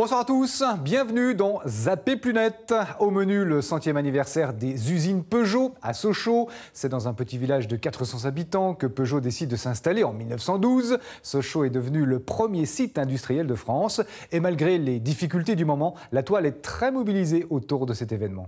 Bonsoir à tous, bienvenue dans Zappé Plus Net. Au menu, le 100e anniversaire des usines Peugeot à Sochaux. C'est dans un petit village de 400 habitants que Peugeot décide de s'installer en 1912. Sochaux est devenu le premier site industriel de France. Et malgré les difficultés du moment, la toile est très mobilisée autour de cet événement.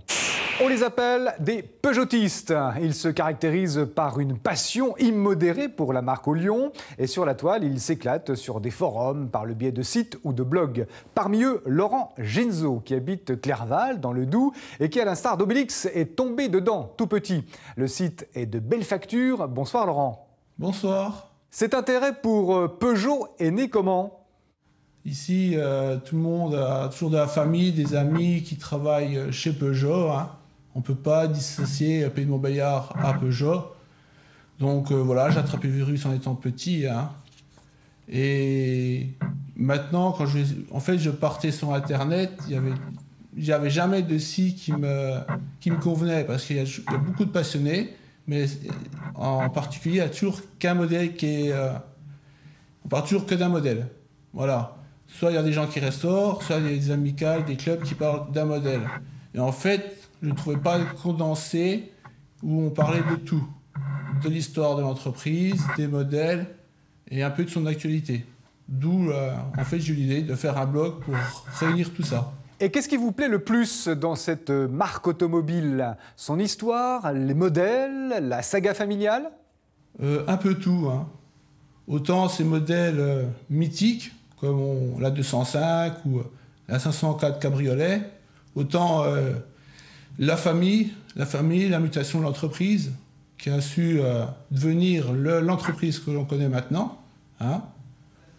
On les appelle des Peugeotistes. Ils se caractérisent par une passion immodérée pour la marque au lion. Et sur la toile, ils s'éclatent sur des forums par le biais de sites ou de blogs. Parmi eux, Laurent Ginzo, qui habite Clerval, dans le Doubs, et qui, à l'instar d'Obélix, est tombé dedans, tout petit. Le site est de belle facture. Bonsoir Laurent. Bonsoir. Cet intérêt pour Peugeot est né comment ? Ici, tout le monde a toujours de la famille, des amis qui travaillent chez Peugeot. On ne peut pas dissocier Pays de Montbéliard à Peugeot. Donc voilà, j'ai attrapé le virus en étant petit. Et maintenant, quand je partais sur Internet, il n'y avait jamais de site qui me convenait parce qu'il y a beaucoup de passionnés, mais en particulier, il n'y a toujours qu'un modèle on parle toujours que d'un modèle. Voilà. Soit il y a des gens qui restaurent, soit il y a des amicales, des clubs qui parlent d'un modèle. Et en fait, je ne trouvais pas condensé où on parlait de tout. De l'histoire de l'entreprise, des modèles et un peu de son actualité. D'où, en fait, j'ai eu l'idée de faire un blog pour réunir tout ça. Et qu'est-ce qui vous plaît le plus dans cette marque automobile ? Son histoire, les modèles, la saga familiale ? Un peu tout. Autant ces modèles mythiques, comme la 205 ou la 504 cabriolet, autant la famille, la mutation de l'entreprise, qui a su devenir l'entreprise que l'on connaît maintenant.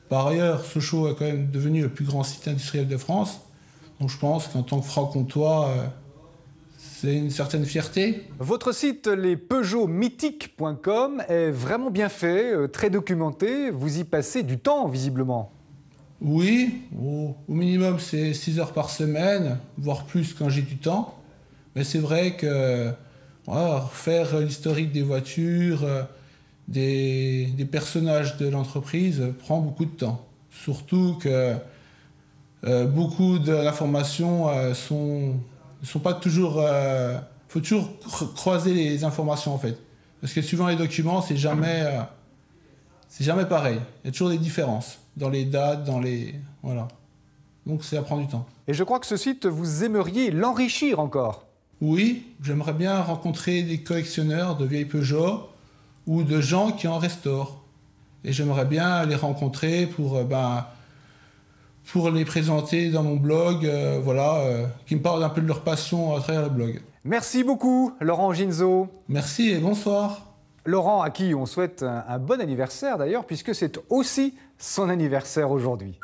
Par ailleurs, Sochaux est quand même devenu le plus grand site industriel de France. Donc je pense qu'en tant que franc-comtois, c'est une certaine fierté. Votre site, lespeugeotmythiques.com, est vraiment bien fait, très documenté. Vous y passez du temps, visiblement. Oui, au minimum c'est 6 heures par semaine, voire plus quand j'ai du temps. Mais c'est vrai que faire l'historique des voitures, des personnages de l'entreprise prend beaucoup de temps. Surtout que beaucoup de l'information ne sont pas toujours... faut toujours croiser les informations en fait. Parce que suivant les documents, c'est jamais pareil. Il y a toujours des différences dans les dates, voilà. Donc ça prend du temps. Et je crois que ce site, vous aimeriez l'enrichir encore. Oui, j'aimerais bien rencontrer des collectionneurs de vieilles Peugeot ou de gens qui en restaurent. Et j'aimerais bien les rencontrer pour les présenter dans mon blog, qui me parlent un peu de leur passion à travers le blog. Merci beaucoup, Laurent Ginzo. Merci et bonsoir. Laurent, à qui on souhaite un bon anniversaire d'ailleurs, puisque c'est aussi son anniversaire aujourd'hui.